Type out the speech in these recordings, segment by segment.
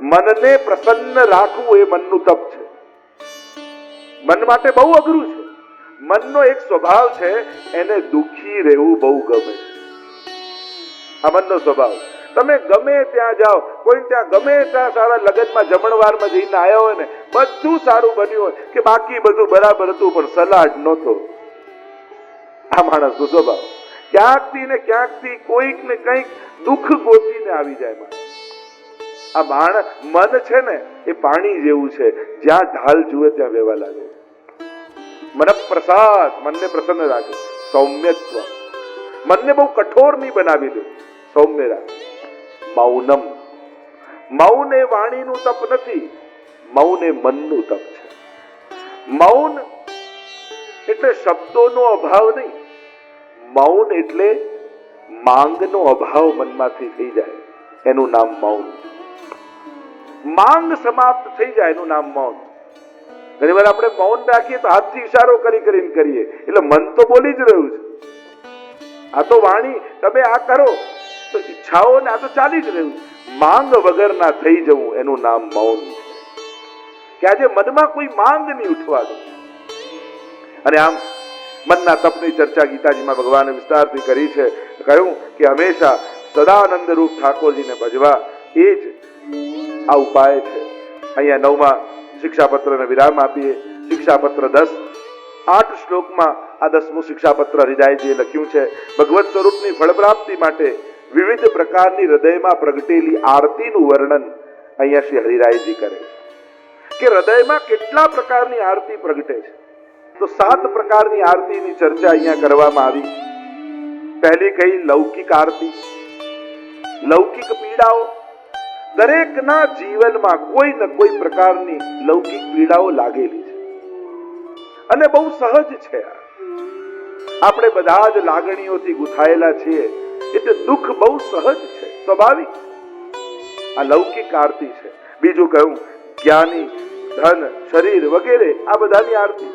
મનને પ્રસન્ન રાખવું એ મનનું તપ છે. મન માટે બહુ અઘરું છે. મનનો એક સ્વભાવ છે, એને દુખી રહેવું બહુ ગમે છે. આ મનનો સ્વભાવ. તમે ગમે ત્યાં જાઓ, કોઈ ત્યાં ગમે ત્યાં સારા લગ્નમાં જમણવારમાં જઈને આવ્યા હોય ને, બધું સારું બન્યું હોય કે બાકી બધું બરાબર હતું પણ સલાડ નહોતો. આ માણસનો સ્વભાવ. ક્યાંકથી ને ક્યાંકથી કોઈક ને કંઈક દુઃખ ગોતીને આવી જાય. આ મન છે ને એ પાણી જેવું છે, જ્યાં ઢાલ જુએ ત્યાં વહેવા લાગે. મન પ્રસાદ, મનને પ્રસન્ન રાખે. સૌમ્યત્વ, મનને બહુ કઠોર નહીં બનાવી દે, સૌમ્ય રાખે. મૌનમ, મૌન એ વાણીનું તપ નથી, મૌન એ મનનું તપ છે. મૌન એટલે શબ્દોનો અભાવ નહીં, મૌન એટલે માંગનો અભાવ મનમાંથી થઈ જાય, એનું નામ મૌન. માંગ સમાપ્ત થઈ જાય એનું નામ મૌન. ઘણી વાર આપણે મૌન રાખીએ તો હાથથી ઈશારો કરીને કરીએ, એટલે મન તો બોલી જ રહ્યું છે. આ તો વાણી, તમે આ કરો તો ઈચ્છાઓ ને આ તો ચાલી જ રહ્યું. માંગ વગરના થઈ જવું એનું નામ મૌન છે. કે આજે મનમાં કોઈ માંગ નહીં ઉઠવા દો. અને આમ મનના તપની ચર્ચા ગીતાજીમાં ભગવાને વિસ્તારથી કરી છે. કહ્યું કે હંમેશા સદાનંદ રૂપ ઠાકોરજીને ભજવા, એ જ આ ઉપાય છે. અહીંયા 9મા શિક્ષાપત્રને વિરામ આપીએ. શિક્ષાપત્ર 10, 8 શ્લોકમાં આ 10મું શિક્ષાપત્ર હરિરાયજીએ લખ્યું છે. ભગવત સ્વરૂપની ફળ પ્રાપ્તિ માટે વિવિધ પ્રકારની હૃદયમાં પ્રગટેલી આરતીનું વર્ણન અહીંયા શ્રી હરિરાયજી કરે છે. કે હૃદયમાં કેટલા પ્રકારની આરતી પ્રગટે છે. તો 7 પ્રકારની આરતીની ચર્ચા અહીંયા કરવામાં આવી. પહેલી કઈ લૌકિક આરતી. લૌકિક પીડાઓ, દરેકના જીવનમાં કોઈ ને કોઈ પ્રકારની લૌકિક પીડાઓ લાગેલી છે અને બહુ સહજ છે. આપણે બધા જ લાગણીઓથી ગુથાયેલા છીએ, એટલે દુઃખ બહુ સહજ છે, સ્વાભાવિક. આ લૌકિક આરતી છે. બીજું કહ્યું જ્ઞાની, ધન, શરીર વગેરે આ બધાની આરતી.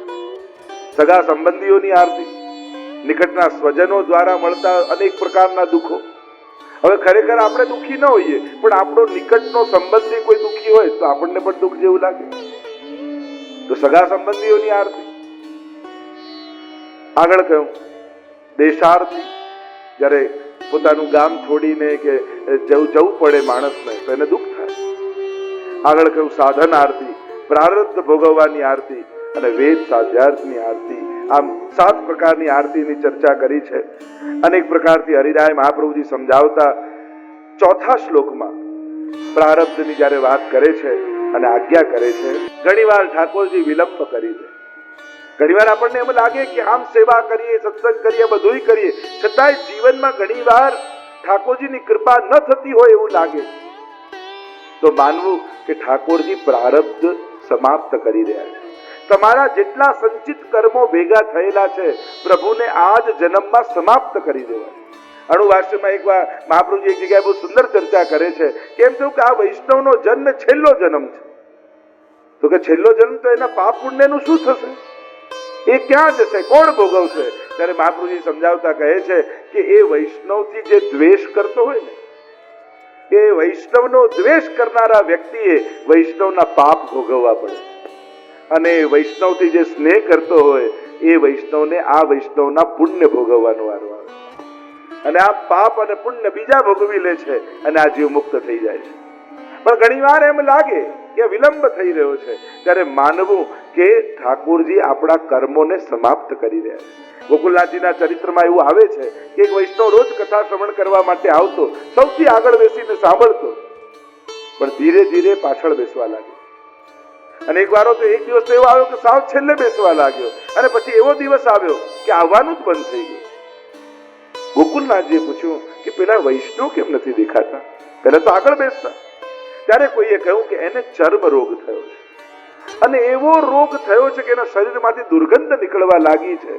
સગા સંબંધીઓની આરતી, નિકટના સ્વજનો દ્વારા મળતા અનેક પ્રકારના દુઃખો. હવે ખરેખર આપણે દુઃખી ન હોઈએ, પણ આપણો નિકટનો સંબંધી કોઈ દુઃખી હોય તો આપણને પણ દુઃખ જેવું લાગે. તો સગા સંબંધીઓની આરતી. આગળ કહ્યું દેશાર્થી, જ્યારે પોતાનું ગામ છોડીને કે જવું પડે માણસને તો એને દુઃખ થાય. આગળ કહ્યું સાધન આરતી, પ્રારબ્ધ ભોગવવાની આરતી અને વેદ સાધ્યાર્થની આરતી. આમ 7 પ્રકારની આરતીની ચર્ચા કરી છે. અનેક પ્રકારથી હરિરાય મહાપ્રભુજી સમજાવતા 4થા શ્લોકમાં પ્રારબ્ધની જ્યારે વાત કરે છે અને આજ્ઞા કરે છે, ઘણીવાર ઠાકોરજી વિલંબ કરી દે. ઘણીવાર આપણને એમ લાગે કે આમ સેવા કરીએ, સત્સંગ કરીએ, બધું કરીએ, છતાંય જીવનમાં ઘણીવાર ઠાકોરજીની કૃપા ન થતી હોય એવું લાગે. તો માનવું કે ઠાકોરજી પ્રારબ્ધ સમાપ્ત કરી રહ્યા છે. તમારા જેટલા સંચિત કર્મો ભેગા થયેલા છે, પ્રભુને આ જ જન્મમાં સમાપ્ત કરી દેવા. અણુવાસ્યમાં એક વાર મહાપ્રભુજી એક જગ્યાએ બહુ સુંદર ચર્ચા કરે છે. કેમ થયું કે આ વૈષ્ણવનો જન્મ છેલ્લો જન્મ છે. તો કે છેલ્લો જન્મ તો એના પાપ પુણ્યનું શું થશે? એ ક્યાં જશે? કોણ ભોગવશે? ત્યારે મહાપ્રભુજી સમજાવતા કહે છે કે એ વૈષ્ણવથી જે દ્વેષ કરતો હોય ને, એ વૈષ્ણવનો દ્વેષ કરનારા વ્યક્તિએ વૈષ્ણવના પાપ ભોગવવા પડે. અને વૈષ્ણવથી જે સ્નેહ કરતો હોય એ વૈષ્ણવને આ વૈષ્ણવના પુણ્ય ભોગવવાનો વારો આવે. અને આ પાપ અને પુણ્ય બીજા ભોગવી લે છે અને આ જીવ મુક્ત થઈ જાય છે. પણ ઘણીવાર એમ લાગે કે વિલંબ થઈ રહ્યો છે, ત્યારે માનવું કે ઠાકોરજી આપણા કર્મોને સમાપ્ત કરી રહ્યા છે. ગોકુલનાથજીના ચરિત્રમાં એવું આવે છે કે એક વૈષ્ણવ રોજ કથા શ્રવણ કરવા માટે આવતો, સૌથી આગળ બેસીને સાંભળતો, પણ ધીરે ધીરે પાછળ બેસવા લાગ્યો. અને એક વાર તો એક દિવસ એવો આવ્યો કે સાવ છેલ્લે બેસવા લાગ્યો, અને પછી એવો દિવસ આવ્યો કે આવવાનું જ બંધ થઈ ગયું. ગોકુલનાથજીએ પૂછ્યું કે પેલા વૈષ્ણવ કેમ નથી દેખાતા? પહેલા તો આગળ બેસતા. ત્યારે કોઈએ કહ્યું કે એને ચર્મ રોગ થયો છે, અને એવો રોગ થયો છે કે એના શરીરમાંથી દુર્ગંધ નીકળવા લાગી છે,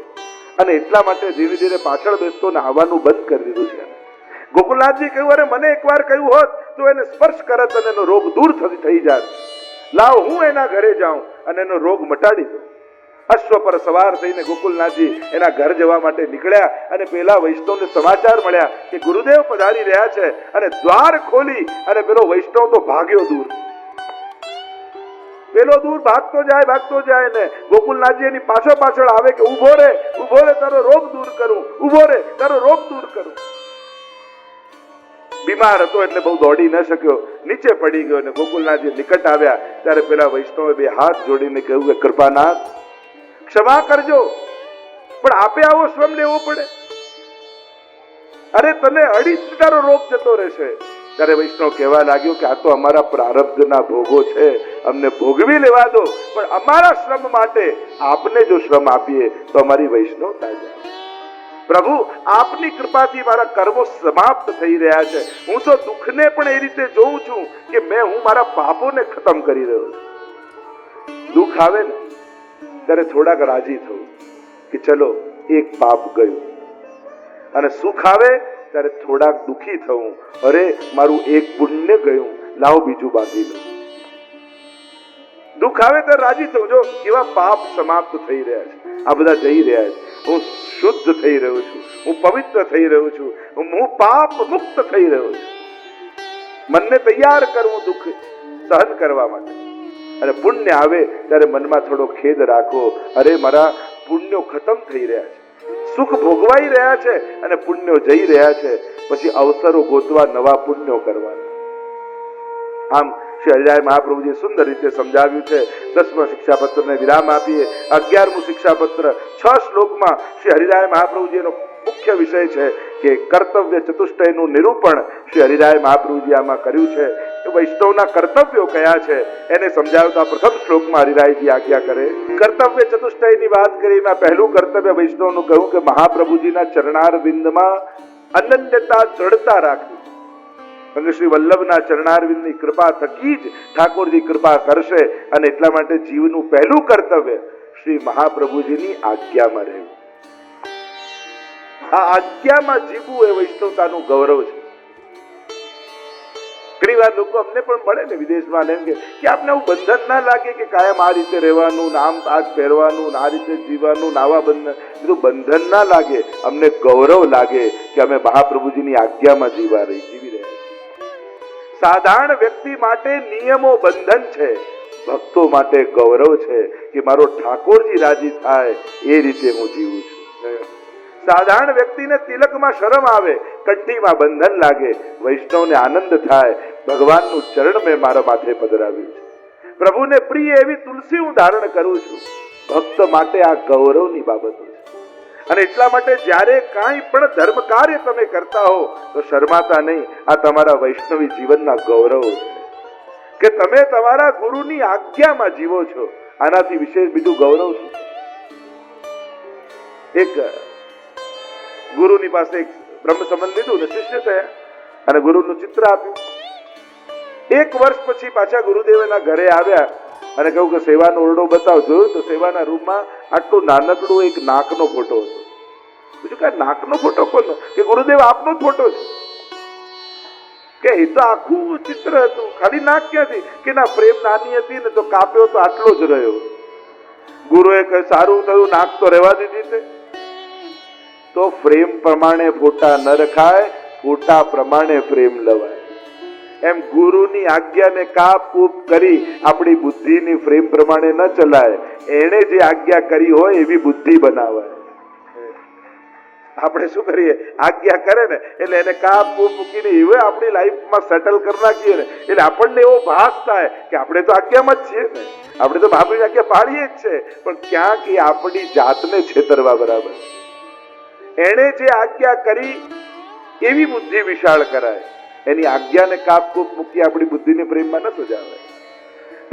અને એટલા માટે ધીરે ધીરે પાછળ બેસતો ને આવવાનું બંધ કરી દીધું છે. ગોકુલનાથજી કહ્યું, અરે મને એકવાર કહ્યું હોત તો એને સ્પર્શ કરત અને એનો રોગ દૂર થઈ જાત. લાવ હું એના ઘરે જાઉં અને એનો રોગ મટાડી દઉં. અશ્વ પર સવાર થઈને ગોકુલનાથજી એના ઘર જવા માટે નીકળ્યા, અને પેલા વૈષ્ણવને સમાચાર મળ્યા કે ગુરુદેવ પધારી રહ્યા છે, અને દ્વાર ખોલી અને પેલો વૈષ્ણવ તો ભાગ્યો દૂર. પેલો દૂર ભાગતો જાય ને ગોકુલનાથજી એની પાછળ આવે કે ઉભો રે તારો રોગ દૂર કરું, ઉભો રે તારો રોગ દૂર કરું. બીમાર હતો એટલે બહુ દોડી ન શક્યો, નીચે પડી ગયો. ને ગોકુલનાથજી નિકટ આવ્યા ત્યારે પેલા વૈષ્ણવે બે હાથ જોડીને કહ્યું કે કૃપાનાથ ક્ષમા કરજો, પણ આપે આવો શ્રમ લેવો પડે? અરે તને અડીથી તારો રોગ જતો રહેશે. ત્યારે વૈષ્ણવ કહેવા લાગ્યો કે આ તો અમારા પ્રારબ્ધના ભોગો છે, અમને ભોગવી લેવા દો, પણ અમારા શ્રમ માટે આપને જો શ્રમ આપીએ તો અમારી વૈષ્ણવતા જાય. પ્રભુ આપની કૃપાથી મારા કર્મો સમાપ્ત થઈ રહ્યા છે. હું તો દુઃખને પણ એ રીતે જોઉં છું કે હું મારા પાપોને ખતમ કરી રહ્યો છું. દુઃખ આવે ને ત્યારે થોડાક રાજી થવું કે ચલો એક પાપ ગયું, અને સુખ આવે ત્યારે થોડાક દુઃખી થવું, અરે મારું એક પુણ્ય ગયું, લાવો બીજું બાંધી લઉં. દુઃખ આવે ત્યારે રાજી થવું, જો કેવા પાપ સમાપ્ત થઈ રહ્યા છે, આ બધા જઈ રહ્યા છે, હું શુદ્ધ થઈ રહ્યો છું, હું પવિત્ર થઈ રહ્યો છું, હું પાપ મુક્ત થઈ રહ્યો છું. મનને તૈયાર કરવું દુઃખ સહન કરવા માટે. અને પુણ્ય આવે ત્યારે મનમાં થોડો ખેદ રાખવો, અરે મારા પુણ્યો ખતમ થઈ રહ્યા છે, સુખ ભોગવાઈ રહ્યા છે અને પુણ્યો જઈ રહ્યા છે, પછી અવસરો ગોતવા નવા પુણ્યો કરવાના. આમ શ્રી હરિરાય મહાપ્રભુજીએ સુંદર રીતે સમજાવ્યું છે. 10મા શિક્ષાપત્રને વિરામ આપીએ. 11મું શિક્ષાપત્ર 6 શ્લોકમાં શ્રી હરિરાય મહાપ્રભુજીનો મુખ્ય વિષય છે કે કર્તવ્ય ચતુષ્ટયનું નિરૂપણ શ્રી હરિરાય મહાપ્રભુજી આમાં કર્યું છે. વૈષ્ણવના કર્તવ્યો કયા છે એને સમજાવતા પ્રથમ શ્લોકમાં હરિરાયજી આજ્ઞા કરે. કર્તવ્ય ચતુષ્ટયની વાત કરી. મેં પહેલું કર્તવ્ય વૈષ્ણવનું કહ્યું કે મહાપ્રભુજીના ચરણારવિંદમાં અનન્યતા જડતા રાખવી. શ્રી વલ્લભના ચરણારવિંદની કૃપા થકી જ ઠાકોરજી કૃપા કરશે, અને એટલા માટે જીવનું પહેલું કર્તવ્ય શ્રી મહાપ્રભુજીની આજ્ઞામાં રહેવું. આ આજ્ઞામાં જીવવું એ વૈષ્ણવતાનું ગૌરવ છે. ઘણી વાર લોકો અમને પણ મળે ને વિદેશમાં, એમ કે આપને આવું બંધન ના લાગે કે કાયમ આ રીતે રહેવાનું, નામ આજ પહેરવાનું, આ રીતે જીવવાનું, આવા બંધન ના લાગે. અમને ગૌરવ લાગે કે અમે મહાપ્રભુજીની આજ્ઞામાં જીવી રહ્યા. સાધારણ વ્યક્તિ માટે નિયમો બંધન છે, ભક્તો માટે ગૌરવ છે કે મારો ઠાકોરજી રાજી થાય એ રીતે હું જીવું છું. સાધારણ વ્યક્તિને તિલકમાં શરમ આવે, કંઠીમાં બંધન લાગે, વૈષ્ણવને આનંદ થાય, ભગવાનનું ચરણ મેં મારા માથે પધરાવ્યું છે, પ્રભુને પ્રિય એવી તુલસી હું ધારણ કરું છું. ભક્ત માટે આ ગૌરવની બાબતો છે. અને એટલા માટે જ્યારે કાંઈ પણ ધર્મ કાર્ય તમે કરતા હો તો શરમાતા નહીં. આ તમારા વૈષ્ણવી જીવનના ગૌરવ છે કે તમે તમારા ગુરુની આજ્ઞામાં જીવો છો. આનાથી વિશેષ બીજું ગૌરવ છે? એક ગુરુની પાસે એક બ્રહ્મ સંબંધ લીધું ને શિષ્ય થયા અને ગુરુનું ચિત્ર આપ્યું. 1 વર્ષ પછી પાછા ગુરુદેવ એના ઘરે આવ્યા અને કહ્યું કે સેવાનો ઓરડો બતાવ. જોયું તો સેવાના રૂમમાં આટલું નાનકડું એક નાકનો ફોટો હતો. બીજું કે નાકનો ફોટો કોનો? કે ગુરુદેવ આપનો જ ફોટો છે. કે એ તો આખું ચિત્ર હતું, ખાલી નાક ક્યાંથી? કે ના, ફ્રેમ નાની હતી ને તો કાપ્યો તો આટલો જ રહ્યો. ગુરુએ કહ્યું સારું થયું નાક તો રહેવા દીધી છે. તો ફ્રેમ પ્રમાણે ફોટા ન રખાય, ફોટા પ્રમાણે ફ્રેમ લવાય. એમ ગુરુની આજ્ઞાને કાપ કૂપ કરી આપણી બુદ્ધિની ફ્રેમ પ્રમાણે ન ચલાય. એણે જે આજ્ઞા કરી હોય એવી બુદ્ધિ બનાવાય. આપણે શું કરીએ? આજ્ઞા કરે ને એટલે એને કાપ કૂપ મૂકીને એવી આપણી લાઈફમાં સેટલ કરી નાખીએ ને એટલે આપણને એવો ભાસ થાય કે આપણે તો આજ્ઞામાં જ છીએ ને, આપણે તો મહાપ્રભુની આજ્ઞા પાળીએ જ છે, પણ ક્યાંક એ આપણી જાતને છેતરવા બરાબર. એણે જે આજ્ઞા કરી એવી બુદ્ધિ વિશાળ કરાય. એની આજ્ઞાને કાપ કૂપ મૂકી આપણી બુદ્ધિની પ્રેમમાં ન સજાવે.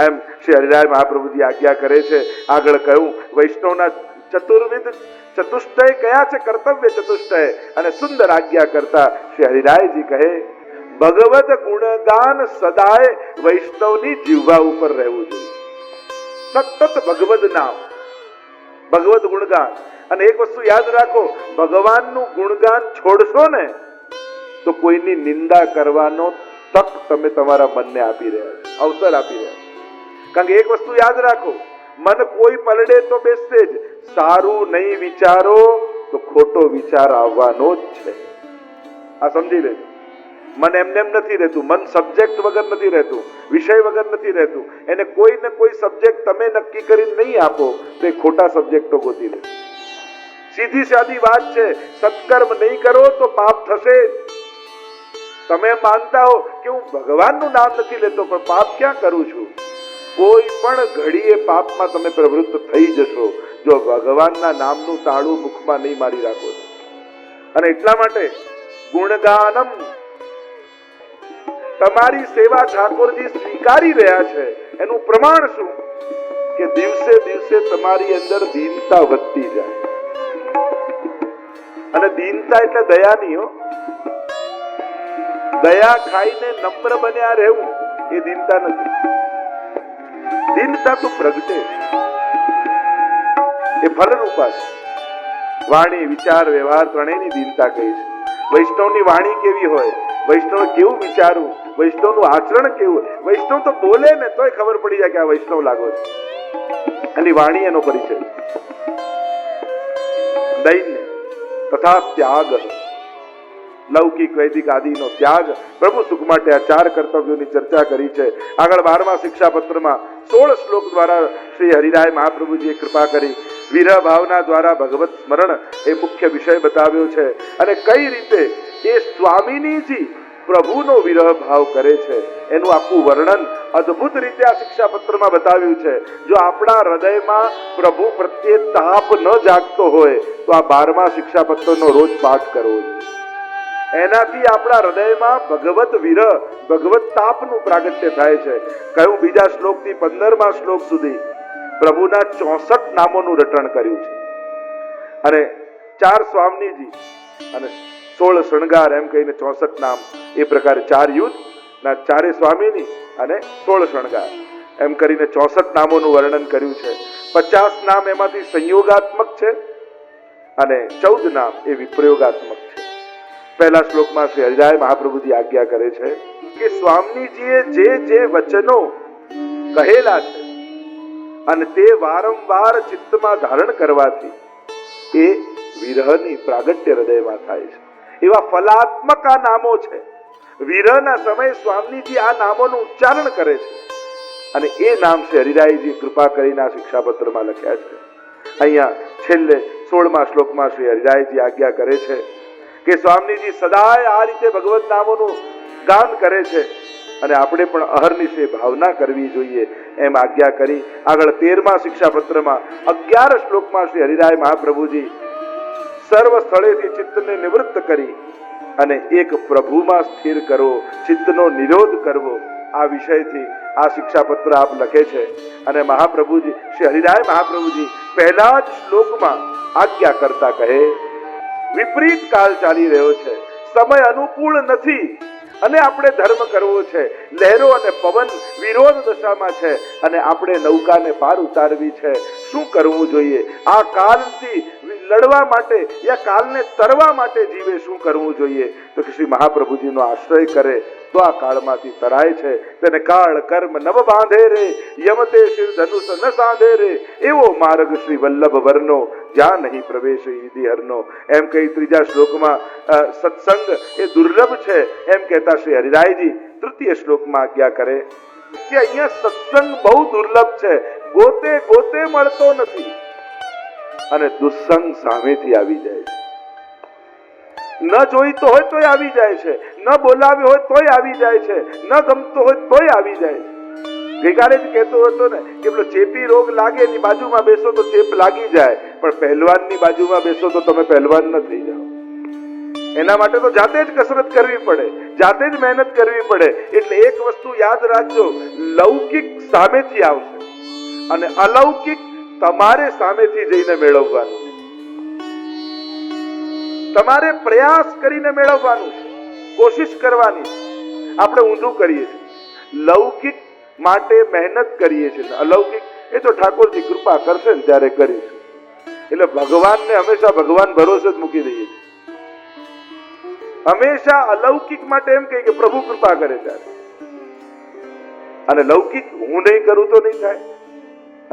એમ શ્રી હરિરાય મહાપ્રભુજી આજ્ઞા કરે છે. આગળ કહ્યું વૈષ્ણવના ચતુર્વિધ ચતુષ્ટય કયા છે? કર્તવ્ય ચતુષ્ટય. અને સુંદર આજ્ઞા કરતા શ્રી હરિરાયજી કહે ભગવત ગુણગાન સદાય વૈષ્ણવની જીહ્વા ઉપર રહેવું જોઈએ. સતત ભગવદ નામ, ભગવત ગુણગાન. અને એક વસ્તુ યાદ રાખો, ભગવાનનું ગુણગાન છોડશો ને તો કોઈની નિંદા કરવાનો તક તમે તમારા મનને આપી રહ્યા છો, અવસર આપી રહ્યા છો. કારણ કે એક વસ્તુ યાદ રાખો, મન કોઈ પલડે તો બેસશે જ. સારું નહીં વિચારો તો ખોટો વિચાર આવવાનો જ છે. આ સમજી લેજો. મન એમને નથી રહેતું, મન સબ્જેક્ટ વગર નથી રહેતું, વિષય વગર નથી રહેતું. એને કોઈ ને કોઈ સબ્જેક્ટ તમે નક્કી કરીને નહીં આપો તો એ ખોટા સબ્જેક્ટો ગોતી લે. સીધી સાદી વાત છે, સત્કર્મ નહીં કરો તો પાપ થશે. તમે માનતા હો કે હું ભગવાનનું નામ નથી લેતો પણ પાપ ક્યાં કરું છું, કોઈ પણ ઘડીએ પાપમાં તમે પ્રવૃત્ત થઈ જશો જો ભગવાનના નામનું તાળું મુખમાં નહીં મારી રાખો. અને એટલા માટે ગુણગાનમ, તમારી સેવા ઠાકોરજી સ્વીકારી રહ્યા છે એનું પ્રમાણ શું કે દિવસે દિવસે તમારી અંદર દીનતા વધતી જાય. અને દીનતા એટલે દયા નહીં હો, દયા ખાઈને નમ્ર બન્યા રહેવું એ દીનતા નથી. દીનતા તો પ્રગટે, એ ફલરૂપા છે. વાણી વિચાર વ્યવહાર ત્રણેયની દીનતા કહી છે. વૈષ્ણવની વાણી કેવી હોય, વૈષ્ણવ કેવું વિચારવું, વૈષ્ણવનું આચરણ કેવું. વૈષ્ણવ તો બોલે ને તોય ખબર પડી જાય કે આ વૈષ્ણવ લાગો છે, એની વાણી એનો પરિચય. દૈન્ય તથા ત્યાગ, લૌકિક વૈદિક આદિનો ત્યાગ. પ્રભુ સુખ માટે આ 4 કર્તવ્યોની ચર્ચા કરી છે. આગળ 12મા શિક્ષાપત્રમાં 16 શ્લોક દ્વારા શ્રી હરિરાય મહાપ્રભુજીએ કૃપા કરી વિરહ ભાવના દ્વારા ભગવત સ્મરણ એ મુખ્ય વિષય બતાવ્યો છે. અને કઈ રીતે એ સ્વામિનીજી પ્રભુનો વિરહ ભાવ કરે છે એનું આખું વર્ણન અદ્ભુત રીતે આ શિક્ષાપત્રમાં બતાવ્યું છે. જો આપણા હૃદયમાં પ્રભુ પ્રત્યે તાપ ન જાગતો હોય તો આ 12મા શિક્ષાપત્રનો રોજ પાઠ કરવો જોઈએ. એનાથી આપણા હૃદયમાં ભગવત વિરહ, ભગવત તાપનું પ્રાગટ્ય થાય છે. કયું બીજા શ્લોકથી 15મા શ્લોક સુધી પ્રભુના 64 નામોનું રટણ કર્યું છે. અને 4 સ્વામીજી અને 16 શણગાર એમ કહીને 64 નામ, એ પ્રકારે 4 યુદ્ધ ના 4 સ્વામીની અને 16 શણગાર એમ કરીને 64 નામોનું વર્ણન કર્યું છે. 50 નામ એમાંથી સંયોગાત્મક છે અને 14 નામ એ વિપ્રયોગાત્મક છે. પહેલા શ્લોકમાં શ્રી હરિરાય મહાપ્રભુજી આજ્ઞા કરે છે કે સ્વામીજીએ જે વચનો કહેલા છે અને તે વારંવાર ચિત્તમાં ધારણ કરવાથી એ વિરહની પ્રાગટ્ય હૃદયમાં થાય છે. એવા ફલાત્મક આ નામો છે. વિરહના સમયે સ્વામીજી આ નામોનું ઉચ્ચારણ કરે છે અને એ નામ શ્રી હરિરાયજી કૃપા કરીને આ શિક્ષાપત્રમાં લખ્યા છે. અહીંયા છેલ્લે 16મા શ્લોકમાં શ્રી હરિરાયજી આજ્ઞા કરે છે કે સ્વામીજી સદાય આ રીતે ભગવત નામોનું ગાન કરે છે અને આપણે પણ અહર્નિશે ભાવના કરવી જોઈએ એમ આજ્ઞા કરી. આગળ 13મા શિક્ષાપત્રમાં 11 શ્લોકમાં શ્રી હરિરાય મહાપ્રભુજી સર્વ સ્થળેથી ચિત્તને નિવૃત્ત કરી અને એક પ્રભુમાં સ્થિર કરો, ચિત્તનો નિરોધ કરવો, આ વિષયથી આ શિક્ષાપત્ર આપ લખે છે. અને મહાપ્રભુજી શ્રી હરિરાય મહાપ્રભુજી પહેલા જ શ્લોકમાં આજ્ઞા કરતા કહે વિપરીત કાળ ચાલી રહ્યો છે, સમય અનુકૂળ નથી અને આપણે ધર્મ કરવો છે. લહેરો અને પવન વિરોધ દશામાં છે અને આપણે નૌકાને પાર ઉતારવી છે. શું કરવું જોઈએ? આ કાલથી લડવા માટે યા કાલને તરવા માટે જીવે શું કરવું જોઈએ? તો શ્રી મહાપ્રભુજીનો આશ્રય કરે તો આ કાળમાંથી તરાય છે. તેને કાળ કર્મ નવ બાંધે રે, યમતે શિર ધનુષ ન સાંધે રે, એવો માર્ગ શ્રી વલ્લભ વરનો જ્યાં નહીં પ્રવેશ વિધિ હરનો. એમ કહી 3જા શ્લોકમાં સત્સંગ એ દુર્લભ છે એમ કહેતા શ્રી હરિરાયજી 3ય શ્લોકમાં આજ્ઞા કરે કે અહીંયા સત્સંગ બહુ દુર્લભ છે, ગોતે ગોતે મળતો નથી અને દુસ્સંગ સામેથી આવી જાય છે. ન જોઈતો હોય તોય આવી જાય છે, ન બોલાવ્યો હોય તોય આવી જાય છે, ન ગમતો હોય તોય આવી જાય છે. ગઈકાલે જ કહેતો હતો ને કે પેલો ચેપી રોગ લાગે એની બાજુમાં બેસો તો ચેપ લાગી જાય, પણ પહેલવાનની બાજુમાં બેસો તો તમે પહેલવાન ન થઈ જાઓ. એના માટે તો જાતે જ કસરત કરવી પડે, જાતે જ મહેનત કરવી પડે. એટલે એક વસ્તુ યાદ રાખજો, લૌકિક સામેથી આવશે અને અલૌકિક તમારે સામેથી જઈને મેળવવાનું છે. તમારે પ્રયાસ કરીને મેળવવાનું છે, કોશિશ કરવાની છે. આપણે ઊંધું કરીએ છીએ, લૌકિક માટે મહેનત કરીએ છીએ, અલૌકિક એ તો ઠાકોરજી કૃપા કરશે ને ત્યારે કરીશું. એટલે ભગવાનને હંમેશા ભગવાન ભરોસે જ મૂકી દઈએ છીએ. હંમેશા અલૌકિક માટે એમ કહે કે પ્રભુ કૃપા કરે ત્યારે, અને લૌકિક હું નહીં કરું તો નહીં થાય.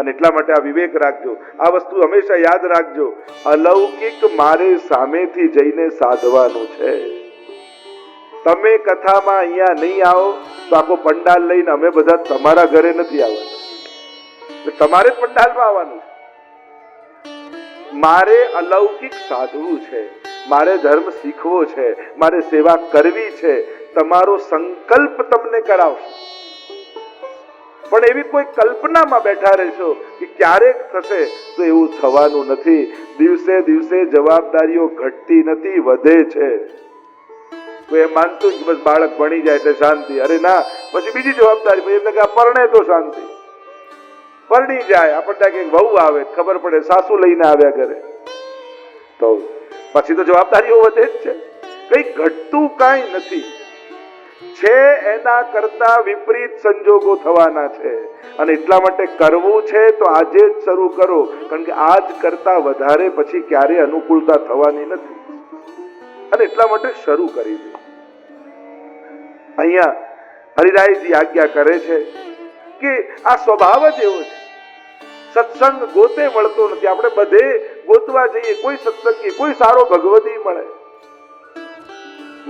અને એટલા માટે આ વિવેક રાખજો, આ વસ્તુ હંમેશા યાદ રાખજો. અલૌકિક મારે સામેથી જઈને સાધવાનું છે. તમે કથામાં અહીંયા નહીં આવો તો આખો પંડાલ લઈને અમે બધા તમારા ઘરે નથી આવવાના, તમારે જ પંડાલમાં આવવાનું છે. મારે અલૌકિક સાધવું છે, મારે ધર્મ શીખવો છે, મારે સેવા કરવી છે. તમારો સંકલ્પ તમને કરાવશે, પણ એવી કોઈ કલ્પનામાં બેઠા રહેશો કે ક્યારેક થશે, તો એવું થવાનું નથી. દિવસે દિવસે જવાબદારીઓ ઘટતી નથી, વધે છે. કોઈ એમ માનતું કે બસ બાળક ભણી જાય એટલે શાંતિ. અરે ના, પછી બીજી જવાબદારી, પછી એમને કે પરણે તો શાંતિ. પરણી જાય, આપણને કે વહુ આવે, ખબર પડે સાસુ લઈને આવ્યા ઘરે, તો પછી તો જવાબદારીઓ વધે જ છે. કઈ ઘટતું કાંઈ નથી. છે એના કરતા વિપરીત સંજોગો થવાના છે, અને એટલા માટે કરવું છે તો આજે જ શરૂ કરો, કારણ કે આજ કરતા વધારે પછી ક્યારે અનુકૂળતા થવાની નથી. અને એટલા માટે શરૂ કરી દે. અહીંયા હરિરાયજી આજ્ઞા કરે છે કે આ સ્વભાવ જ એવો છે. સત્સંગ ગોતે મળતો નથી. આપણે બધે ગોતવા જઈએ, કોઈ સત્સંગી, કોઈ સારો ભગવતી મળે.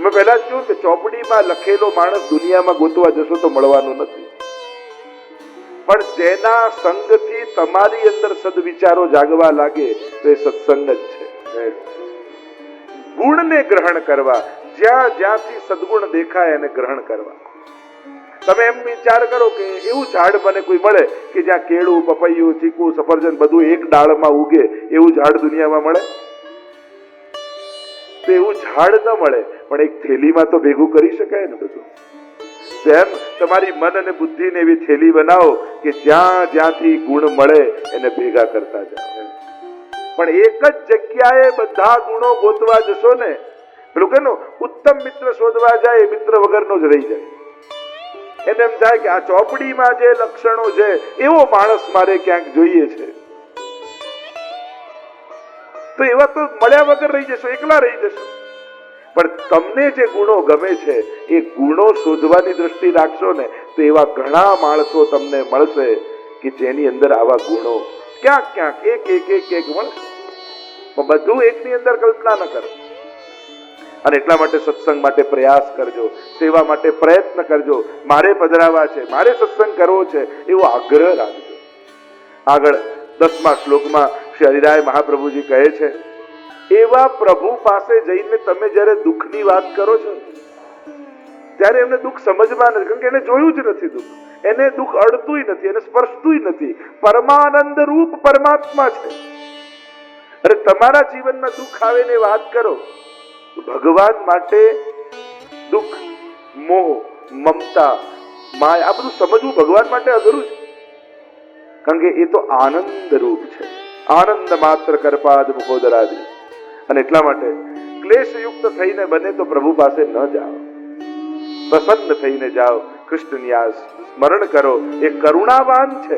મેં પહેલા જ કહ્યું કે ચોપડીમાં લખેલો માણસ દુનિયામાં ગોતવા જશો તો મળવાનો નથી, પણ જેના સંગથી તમારી અંદર સદવિચારો જાગવા લાગે તો એ સત્સંગ જ છે. ગુણને ગ્રહણ કરવા, જ્યાં જ્યાંથી સદગુણ દેખાય એને ગ્રહણ કરવા. તમે એમ વિચાર કરો કે એવું ઝાડ મને કોઈ મળે કે જ્યાં કેળું, પપૈયું, ચીકુ, સફરજન બધું એક ડાળમાં ઉગે, એવું ઝાડ દુનિયામાં મળે? તો એવું ઝાડ ન મળે, પણ એક થેલીમાં તો ભેગું કરી શકાય ને બધું. તેમ તમારી મન અને બુદ્ધિને એવી થેલી બનાવો કે જ્યાં જ્યાંથી ગુણ મળે એને ભેગા કરતા જાઓ. પણ એક જ જગ્યાએ બધા ગુણો ગોતવા જશો ને, પેલું કે ઉત્તમ મિત્ર શોધવા જાય એ મિત્ર વગરનો જ રહી જાય. એને એમ થાય કે આ ચોપડીમાં જે લક્ષણો છે એવો માણસ મારે ક્યાંક જોઈએ છે, તો એવા તો મળ્યા વગર રહી જશો, એકલા રહી જશો. પણ તમને જે ગુણો ગમે છે એ ગુણો શોધવાની દ્રષ્ટિ રાખશો ને, તો એવા ઘણા માણસો તમને મળશે કે જેની અંદર આવા ગુણો ક્યાંક ક્યાંક એક એક એક એક મળશે. બધું એકની અંદર કલ્પના ન કરો. અને એટલા માટે સત્સંગ માટે પ્રયાસ કરજો, સેવા માટે પ્રયત્ન કરજો. મારે પધરાવા છે, મારે સત્સંગ કરવો છે એવો આગ્રહ રાખજો. આગળ 10મા શ્લોકમાં શ્રી હરિરાય મહાપ્રભુજી કહે છે, એવા પ્રભુ પાસે જઈને તમે જયારે દુઃખની વાત કરો છો ત્યારે એમને દુઃખ સમજવા નથી, કારણ કે એને જોયું જ નથી દુઃખ. એને દુઃખ અડતું નથી, એને સ્પર્શતું નથી. પરમાનંદ રૂપ પરમાત્મા છે. અરે તમારા જીવનમાં દુઃખ આવે ને વાત કરો, ભગવાન માટે દુઃખ, મોહ, મમતા, માયા આ બધું સમજવું ભગવાન માટે અઘરું છે, કારણ કે એ તો આનંદ રૂપ છે. આનંદ માત્ર કરપાદ મુખોદરાદી. અને એટલા માટે ક્લેશયુક્ત થઈને બને તો પ્રભુ પાસે ન જાઓ, પ્રસન્ન થઈને જાઓ. કૃષ્ણની આ સ્મરણ કરો. એ કરુણાવાન છે,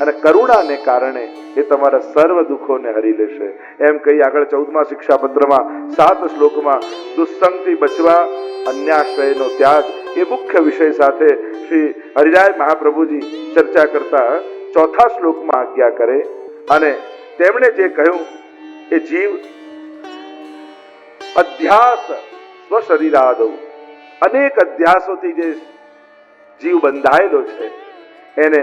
અને કરુણાને કારણે એ તમારા સર્વ દુઃખોને હરી લેશે. એમ કહી આગળ 14મા શિક્ષાપત્રમાં 7 શ્લોકમાં દુસ્સંગથી બચવા, અન્યાશ્રયનો ત્યાગ એ મુખ્ય વિષય સાથે શ્રી હરિરાય મહાપ્રભુજી ચર્ચા કરતા 4થા શ્લોકમાં આજ્ઞા કરે. અને તેમણે જે કહ્યું એ જીવ અધ્યાસ સ્વશરીરાદૌ, અનેક અધ્યાસોથી જે જીવ બંધાયેલો છે એને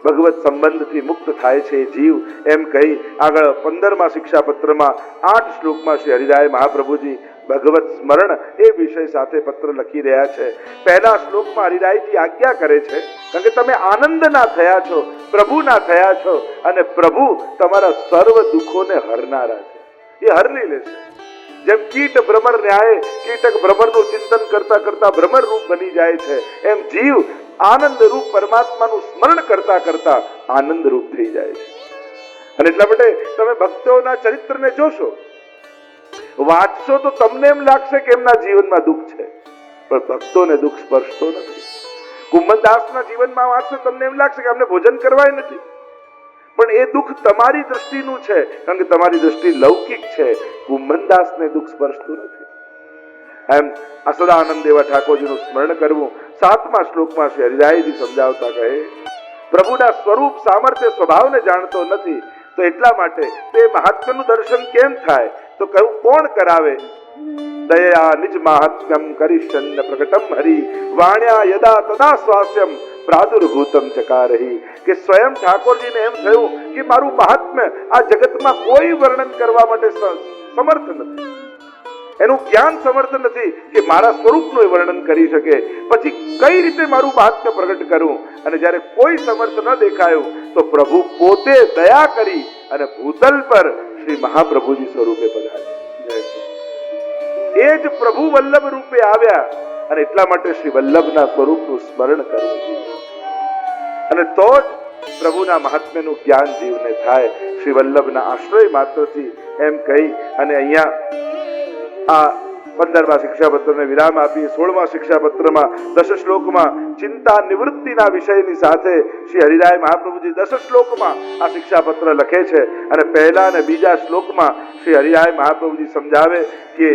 ભગવત સંબંધથી મુક્ત થાય છે એ જીવ. એમ કહી આગળ 15મા શિક્ષાપત્રમાં 8 શ્લોકમાં શ્રી હરિરાય મહાપ્રભુજી ભગવત સ્મરણ એ વિષય સાથે પત્ર લખી રહ્યા છે. પહેલા શ્લોકમાં હરિરાયજી આજ્ઞા કરે છે, કારણ કે તમે આનંદના થયા છો, પ્રભુના થયા છો, અને પ્રભુ તમારા સર્વ દુઃખોને હરનારા છે. એ હરી લેશે. જેમ કીટ ભ્રમર ન્યાય, કીટક ભ્રમરનું ચિંતન કરતા કરતા ભ્રમર રૂપ બની જાય છે, એમ જીવ આનંદ રૂપ પરમાત્માનું સ્મરણ કરતા કરતા આનંદ રૂપ થઈ જાય છે. અને એટલા માટે તમે ભક્તોના ચરિત્રને જોશો, વાંચશો તો તમને એમ લાગશે કે એમના જીવનમાં દુઃખ છે, પણ ભક્તોને દુઃખ સ્પર્શતો નથી. કુંભનદાસના જીવનમાં વાંચશો તમને એમ લાગશે કે અમને ભોજન કરવાય નથી, પણ એ દુઃખ તમારી દ્રષ્ટિનું છે, કારણ કે તમારી દ્રષ્ટિ લૌકિક છે. કુંભનદાસને દુઃખ સ્પર્શતું નથી. એમ આ સદાનંદ એવા ઠાકોરજીનું સ્મરણ કરવું. 7મા શ્લોકમાં શ્રી હરિરાયજી સમજાવતા કહે, પ્રભુના સ્વરૂપ, સામર્થ્ય, સ્વભાવને જાણતો નથી, તો એટલા માટે તે મહાત્માનું દર્શન કેમ થાય? તો કહ્યું કોણ કરાવે? દયા નિજ માહાત્મ્યમ કરીશન પ્રકટમ હરિ વાણ્યા યદા તદા સ્વાસ્યમ પ્રાદુર્ભૂતમ ચકારહી. કે સ્વયં ઠાકોરજીને એમ થયું કે મારું મહાત્મ્ય આ જગતમાં કોઈ વર્ણન કરવા માટે સમર્થ નથી, એનું જ્ઞાન સમર્થ નથી કે મારા સ્વરૂપનું વર્ણન કરી શકે. પછી કઈ રીતે મારું મહાત્મ્ય પ્રગટ કરું? અને જ્યારે કોઈ સમર્થ ન દેખાયું તો પ્રભુ પોતે દયા કરી અને ભૂતલ પર શ્રી મહાપ્રભુજી સ્વરૂપે પધાર્યા. એ જ પ્રભુ વલ્લભ રૂપે આવ્યા અને એટલા માટે શ્રી વલ્લભના સ્વરૂપનું સ્મરણ કરવું જોઈએ અને તો જ પ્રભુના મહાત્મ્યનું જ્ઞાન જીવને થાય. શ્રી વલ્લભના આશ્રય માત્રથી એમ કહી અને અહીંયા આ 15મા શિક્ષાપત્રને વિરામ આપી 16મા શિક્ષાપત્રમાં 10 શ્લોકમાં ચિંતા નિવૃત્તિના વિષયની સાથે શ્રી હરિરાય મહાપ્રભુજી 10 શ્લોકમાં આ શિક્ષાપત્ર લખે છે અને પહેલા અને બીજા શ્લોકમાં શ્રી હરિરાય મહાપ્રભુજી સમજાવે કે